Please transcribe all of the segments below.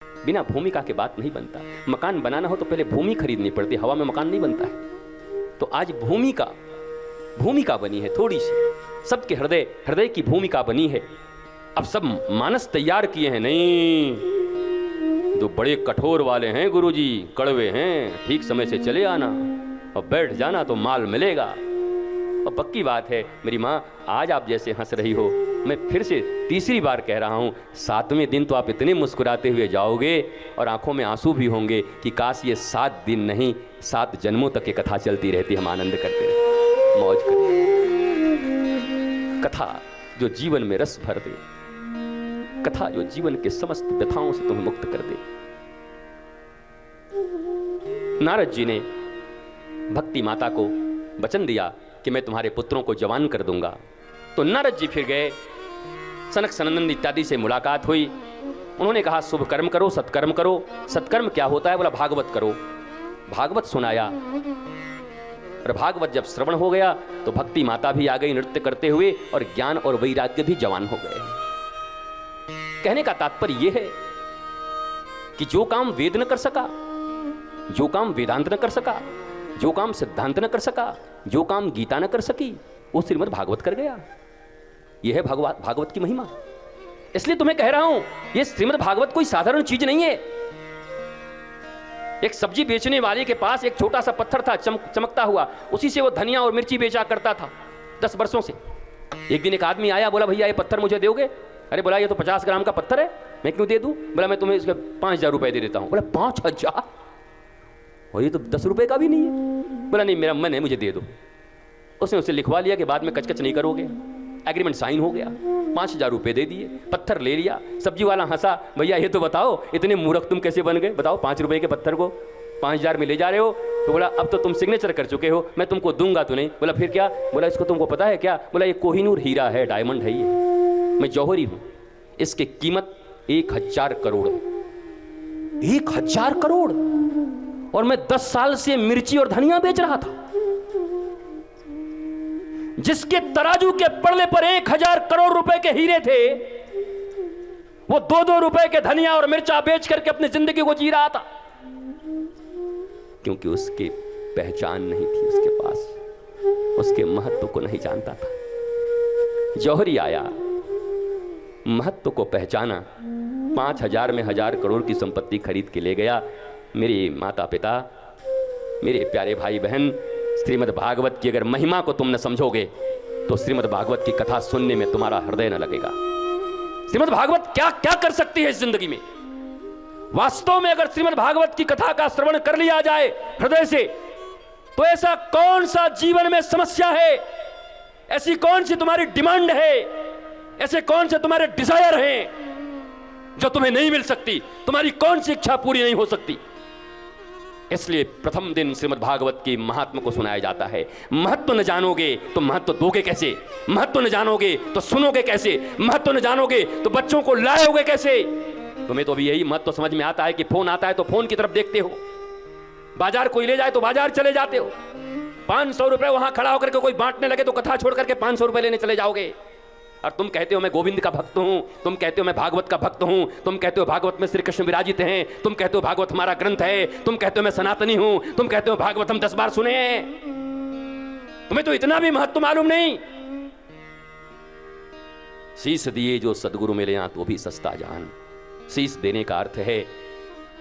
बिना भूमिका के बात नहीं बनता। मकान बनाना हो तो पहले भूमि खरीदनी पड़ती, हवा में मकान नहीं बनता है। तो आज भूमिका बनी है थोड़ी सी, सबके हृदय की भूमिका बनी है। अब सब मानस तैयार किए हैं, नहीं जो बड़े कठोर वाले हैं गुरुजी, कड़वे हैं, ठीक समय से चले आना और बैठ जाना तो माल मिलेगा। और पक्की बात है मेरी माँ, आज आप जैसे हंस रही हो, मैं फिर से तीसरी बार कह रहा हूँ, 7वें दिन तो आप इतने मुस्कुराते हुए जाओगे और आंखों में आंसू भी होंगे कि काश ये 7 दिन नहीं 7 जन्मों तक ये कथा चलती रहती, हम आनंद करते रहते, मौज करते। कथा जो जीवन में रस भर दे, कथा जो जीवन के समस्त व्यथाओं से तुम्हें मुक्त कर दे। नारद जी ने भक्ति माता को वचन दिया कि मैं तुम्हारे पुत्रों को जवान कर दूंगा। तो नारद जी फिर गए, सनक सनंदन इत्यादि से मुलाकात हुई। उन्होंने कहा शुभ कर्म करो, सत्कर्म करो। सत्कर्म क्या होता है? बोला भागवत करो। भागवत सुनाया और भागवत जब श्रवण हो गया तो भक्ति माता भी आ गई नृत्य करते हुए और ज्ञान और वैराग्य भी जवान हो गए। कहने का तात्पर्य यह है कि जो काम वेद न कर सका, जो काम वेदांत न कर सका, जो काम सिद्धांत न कर सका, जो काम गीता न कर सकी, वो श्रीमद् भागवत कर गया। यह है भागवत की महिमा। इसलिए तुम्हें कह रहा हूं, यह श्रीमद् भागवत कोई साधारण चीज नहीं है। एक सब्जी बेचने वाले के पास एक छोटा सा पत्थर था, चमकता हुआ, उसी से वो धनिया और मिर्ची बेचा करता था 10 वर्षों से। एक दिन एक आदमी आया, बोला भैया ये पत्थर मुझे दोगे? अरे बोला ये तो 50 ग्राम का पत्थर है, मैं क्यों दे दूं? बोला मैं तुम्हें इसके 5000 रुपए दे देता हूं। बोला 5000? और ये तो 10 रुपए का भी नहीं है। बोला नहीं मेरा मन है, मुझे दे दो। उसने उसे लिखवा लिया कि बाद में कचकच नहीं करोगे। एग्रीमेंट साइन हो गया, 5000 रुपए दे दिए, पत्थर ले लिया। सब्जी वाला हंसा, भैया ये तो बताओ इतने मूर्ख तुम कैसे बन गए? बताओ 5 रुपए के पत्थर को 5000 में ले जा रहे हो। तो बोला अब तो तुम सिग्नेचर कर चुके हो, मैं तुमको दूंगा तो नहीं। बोला फिर क्या? बोला इसको तुमको पता है क्या? बोला ये कोहिनूर हीरा है, डायमंड है, ये मैं जौहरी हूं, इसकी कीमत 1000 करोड़ है। 1000 करोड़? और मैं 10 साल से मिर्ची और धनिया बेच रहा था। जिसके तराजू के पड़ने पर 1000 करोड़ रुपए के हीरे थे, वो 2-2 रुपए के धनिया और मिर्चा बेच करके अपनी जिंदगी को जी रहा था, क्योंकि उसकी पहचान नहीं थी उसके पास, उसके महत्व को नहीं जानता था। जौहरी आया, महत्व को पहचाना, 5000 में 1000 करोड़ की संपत्ति खरीद के ले गया। मेरे माता पिता, मेरे प्यारे भाई बहन, श्रीमद् भागवत की अगर महिमा को तुम न समझोगे तो श्रीमद् भागवत की कथा सुनने में तुम्हारा हृदय न लगेगा। श्रीमद् भागवत क्या क्या कर सकती है इस जिंदगी में। वास्तव में अगर श्रीमद् भागवत की कथा का श्रवण कर लिया जाए हृदय से, तो ऐसा कौन सा जीवन में समस्या है, ऐसी कौन सी तुम्हारी डिमांड है, ऐसे कौन से तुम्हारे डिजायर हैं जो तुम्हें नहीं मिल सकती, तुम्हारी कौन सी इच्छा पूरी नहीं हो सकती। इसलिए प्रथम दिन श्रीमद् भागवत की महात्मा को सुनाया जाता है। महत्व न जानोगे तो महत्व दोगे कैसे? महत्व न जानोगे तो सुनोगे कैसे? महत्व न जानोगे तो बच्चों को लाओगे कैसे? तुम्हें तो अभी यही महत्व समझ में आता है कि फोन आता है तो फोन की तरफ देखते हो, बाजार कोई ले जाए तो बाजार चले जाते हो, 500 रुपए वहां खड़ा होकर के कोई बांटने लगे तो कथा छोड़ करके 500 रुपए लेने चले जाओगे। और तुम कहते हो मैं गोविंद का भक्त हूं, तुम कहते हो मैं भागवत का भक्त हूं, तुम कहते हो भागवत में श्री कृष्ण विराजित हैं, तुम कहते हो भागवत हमारा ग्रंथ है, तुम कहते हो मैं सनातनी हूं, तुम कहते हो भागवत हम 10 बार सुने हैं। तुम्हें तो इतना भी महत्व मालूम नहीं। शीश दिए जो सदगुरु मिले यहाँ तो भी सस्ता जान। शीश देने का अर्थ है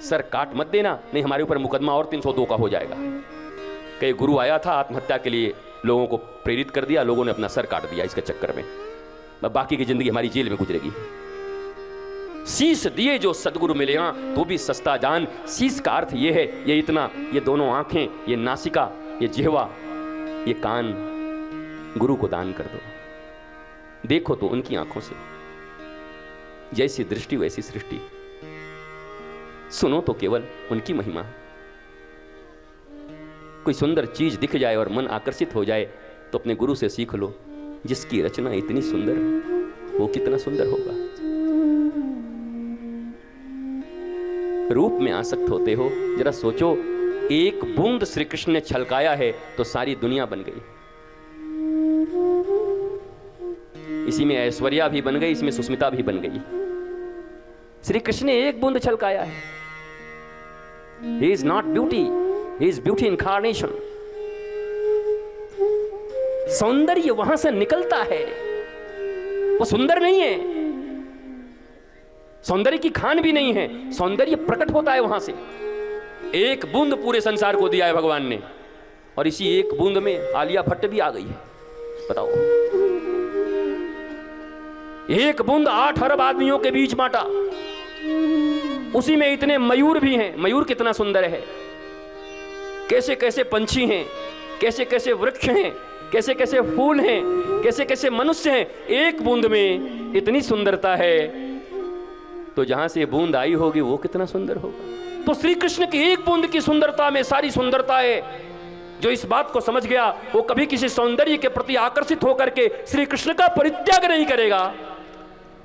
सर काट मत देना, नहीं हमारे ऊपर मुकदमा और 302 का हो जाएगा। कई गुरु आया था आत्महत्या के लिए, लोगों को प्रेरित कर दिया, लोगों ने अपना सर काट दिया इसके चक्कर में, बाकी की जिंदगी हमारी जेल में गुजरेगी। शीश दिए जो सदगुरु मिले यहाँ तो भी सस्ता जान। शीश का अर्थ ये है, ये इतना, ये दोनों आंखें, ये नासिका, ये जिह्वा, ये कान गुरु को दान कर दो। देखो तो उनकी आंखों से, जैसी दृष्टि वैसी सृष्टि। सुनो तो केवल उनकी महिमा। कोई सुंदर चीज दिख जाए और मन आकर्षित हो जाए तो अपने गुरु से सीख लो, जिसकी रचना इतनी सुंदर वो कितना सुंदर होगा। रूप में आसक्त होते हो, जरा सोचो, एक बूंद श्री कृष्ण ने छलकाया है तो सारी दुनिया बन गई। इसी में ऐश्वर्या भी बन गई, इसमें सुस्मिता भी बन गई। श्री कृष्ण ने एक बूंद छलकाया है। He is not beauty, he is beauty incarnation. सौंदर्य वहां से निकलता है, वो सुंदर नहीं है, सौंदर्य की खान भी नहीं है, सौंदर्य प्रकट होता है वहां से। एक बूंद पूरे संसार को दिया है भगवान ने, और इसी एक बूंद में आलिया भट्ट भी आ गई है। बताओ, एक बूंद 8 अरब आदमियों के बीच बांटा, उसी में इतने मयूर भी हैं। मयूर कितना सुंदर है, कैसे कैसे पंछी हैं, कैसे कैसे वृक्ष हैं, कैसे कैसे फूल हैं, कैसे कैसे मनुष्य हैं। एक बूंद में इतनी सुंदरता है, तो जहां से बूंद आई होगी वो कितना सुंदर होगा। तो श्री कृष्ण की एक बूंद की सुंदरता में सारी सुंदरता है। जो इस बात को समझ गया वो कभी किसी सौंदर्य के प्रति आकर्षित होकर के श्री कृष्ण का परित्याग नहीं करेगा,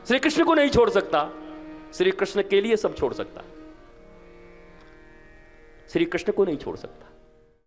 श्री कृष्ण को नहीं छोड़ सकता, श्री कृष्ण के लिए सब छोड़ सकता, श्री कृष्ण को नहीं छोड़ सकता।